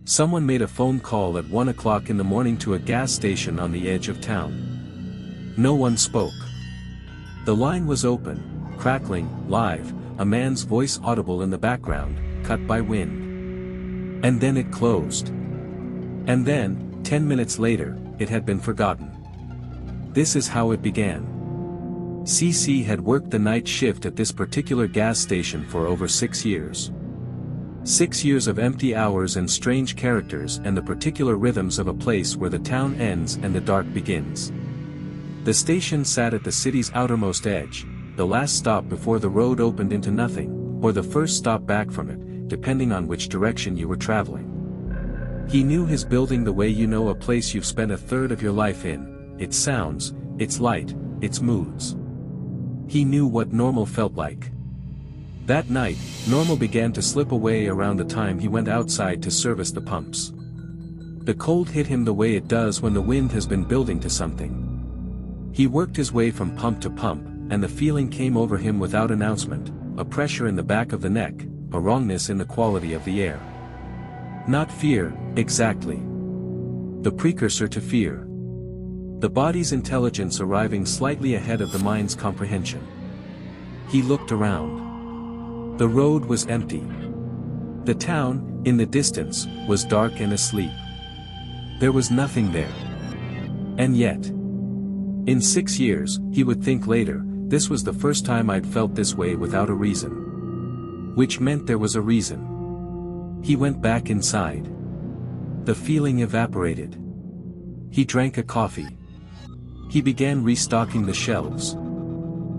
Someone made a phone call at 1 o'clock in the morning to a gas station on the edge of town. No one spoke. The line was open, crackling, live, a man's voice audible in the background, cut by wind. And then it closed. And then, 10 minutes later, it had been forgotten. This is how it began. CC had worked the night shift at this particular gas station for over 6 years. 6 years of empty hours and strange characters and the particular rhythms of a place where the town ends and the dark begins. The station sat at the city's outermost edge, the last stop before the road opened into nothing, or the first stop back from it, depending on which direction you were traveling. He knew his building the way you know a place you've spent a third of your life in, its sounds, its light, its moods. He knew what normal felt like. That night, normal began to slip away around the time he went outside to service the pumps. The cold hit him the way it does when the wind has been building to something. He worked his way from pump to pump, and the feeling came over him without announcement, a pressure in the back of the neck, a wrongness in the quality of the air. Not fear, exactly. The precursor to fear. The body's intelligence arriving slightly ahead of the mind's comprehension. He looked around. The road was empty. The town, in the distance, was dark and asleep. There was nothing there. And yet, in 6 years, he would think later, this was the first time I'd felt this way without a reason. Which meant there was a reason. He went back inside. The feeling evaporated. He drank a coffee. He began restocking the shelves.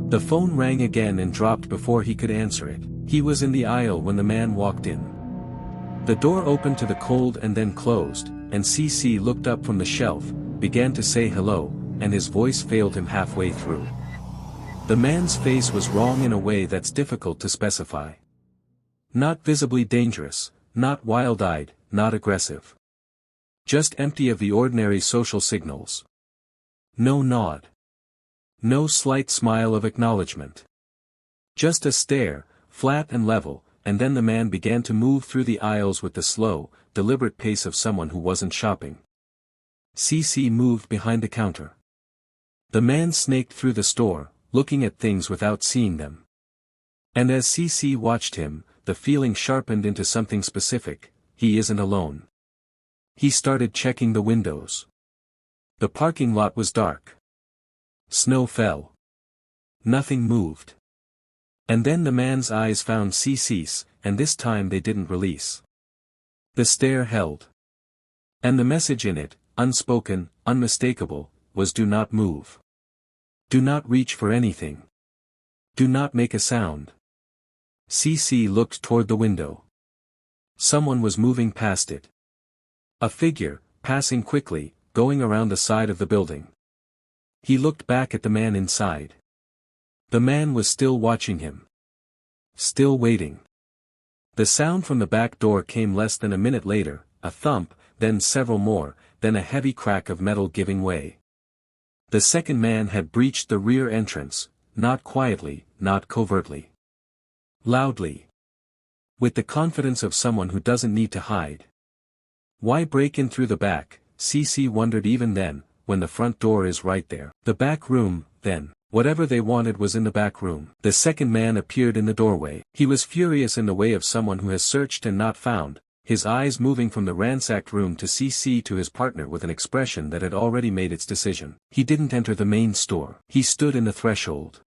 The phone rang again and dropped before he could answer it. He was in the aisle when the man walked in. The door opened to the cold and then closed, and CC looked up from the shelf, began to say hello, and his voice failed him halfway through. The man's face was wrong in a way that's difficult to specify. Not visibly dangerous, not wild-eyed, not aggressive. Just empty of the ordinary social signals. No nod. No slight smile of acknowledgement. Just a stare, flat and level, and then the man began to move through the aisles with the slow, deliberate pace of someone who wasn't shopping. CC moved behind the counter. The man snaked through the store, looking at things without seeing them. And as CC watched him, the feeling sharpened into something specific: he isn't alone. He started checking the windows. The parking lot was dark. Snow fell. Nothing moved. And then the man's eyes found CC's, and this time they didn't release. The stare held. And the message in it, unspoken, unmistakable, was do not move. Do not reach for anything. Do not make a sound. CC looked toward the window. Someone was moving past it. A figure, passing quickly, going around the side of the building. He looked back at the man inside. The man was still watching him. Still waiting. The sound from the back door came less than a minute later, a thump, then several more, then a heavy crack of metal giving way. The second man had breached the rear entrance, not quietly, not covertly. Loudly. With the confidence of someone who doesn't need to hide. Why break in through the back, CC wondered even then, when the front door is right there. The back room, then. Whatever they wanted was in the back room. The second man appeared in the doorway. He was furious in the way of someone who has searched and not found, his eyes moving from the ransacked room to CC to his partner with an expression that had already made its decision. He didn't enter the main store. He stood in the threshold.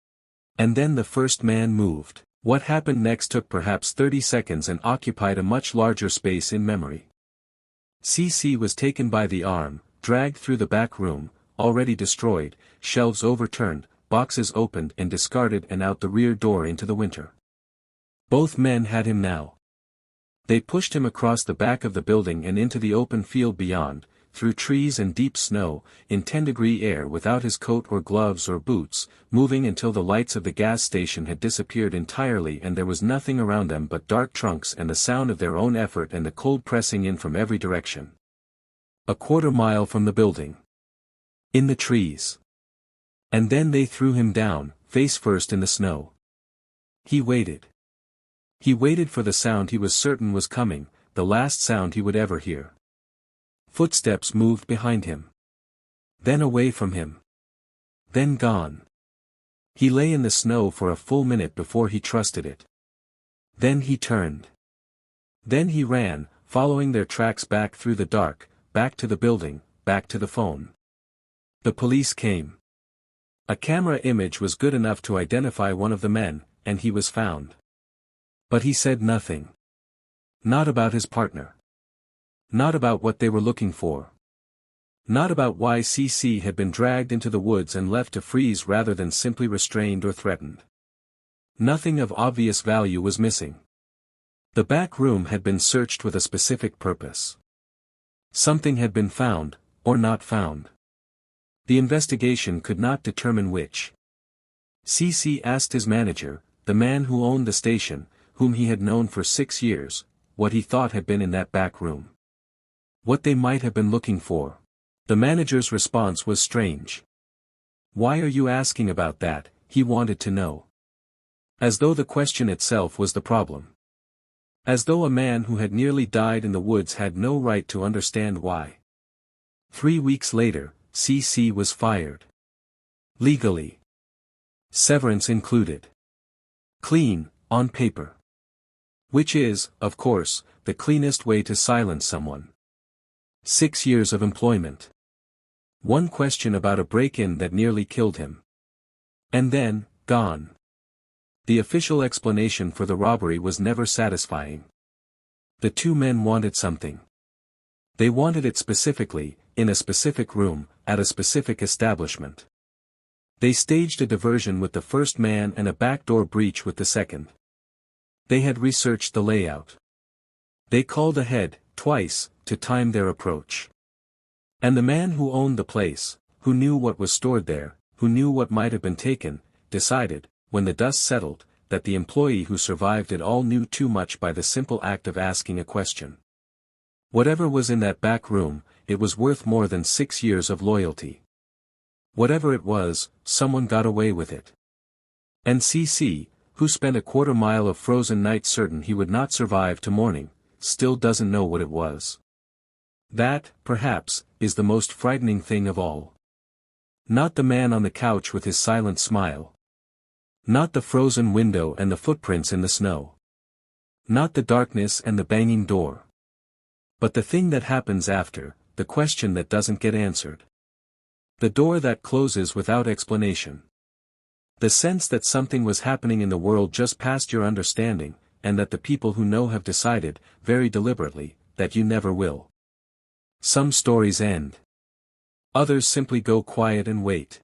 And then the first man moved. What happened next took perhaps 30 seconds and occupied a much larger space in memory. CC was taken by the arm, dragged through the back room, already destroyed, shelves overturned, boxes opened and discarded, and out the rear door into the winter. Both men had him now. They pushed him across the back of the building and into the open field beyond, through trees and deep snow, in 10-degree air without his coat or gloves or boots, moving until the lights of the gas station had disappeared entirely and there was nothing around them but dark trunks and the sound of their own effort and the cold pressing in from every direction. A quarter mile from the building. In the trees. And then they threw him down, face first in the snow. He waited. He waited for the sound he was certain was coming, the last sound he would ever hear. Footsteps moved behind him. Then away from him. Then gone. He lay in the snow for a full minute before he trusted it. Then he turned. Then he ran, following their tracks back through the dark, back to the building, back to the phone. The police came. A camera image was good enough to identify one of the men, and he was found. But he said nothing. Not about his partner. Not about what they were looking for. Not about why CC had been dragged into the woods and left to freeze rather than simply restrained or threatened. Nothing of obvious value was missing. The back room had been searched with a specific purpose. Something had been found, or not found. The investigation could not determine which. CC asked his manager, the man who owned the station, whom he had known for 6 years, what he thought had been in that back room. What they might have been looking for. The manager's response was strange. Why are you asking about that, he wanted to know. As though the question itself was the problem. As though a man who had nearly died in the woods had no right to understand why. 3 weeks later, CC was fired. Legally. Severance included. Clean, on paper. Which is, of course, the cleanest way to silence someone. 6 years of employment. One question about a break-in that nearly killed him. And then, gone. The official explanation for the robbery was never satisfying. The two men wanted something. They wanted it specifically, in a specific room, at a specific establishment. They staged a diversion with the first man and a backdoor breach with the second. They had researched the layout. They called ahead, twice, to time their approach. And the man who owned the place, who knew what was stored there, who knew what might have been taken, decided, when the dust settled, that the employee who survived it all knew too much by the simple act of asking a question. Whatever was in that back room, it was worth more than 6 years of loyalty. Whatever it was, someone got away with it. And CC, who spent a quarter mile of frozen night certain he would not survive to morning, still doesn't know what it was. That, perhaps, is the most frightening thing of all. Not the man on the couch with his silent smile. Not the frozen window and the footprints in the snow. Not the darkness and the banging door. But the thing that happens after, the question that doesn't get answered. The door that closes without explanation. The sense that something was happening in the world just past your understanding, and that the people who know have decided, very deliberately, that you never will. Some stories end. Others simply go quiet and wait.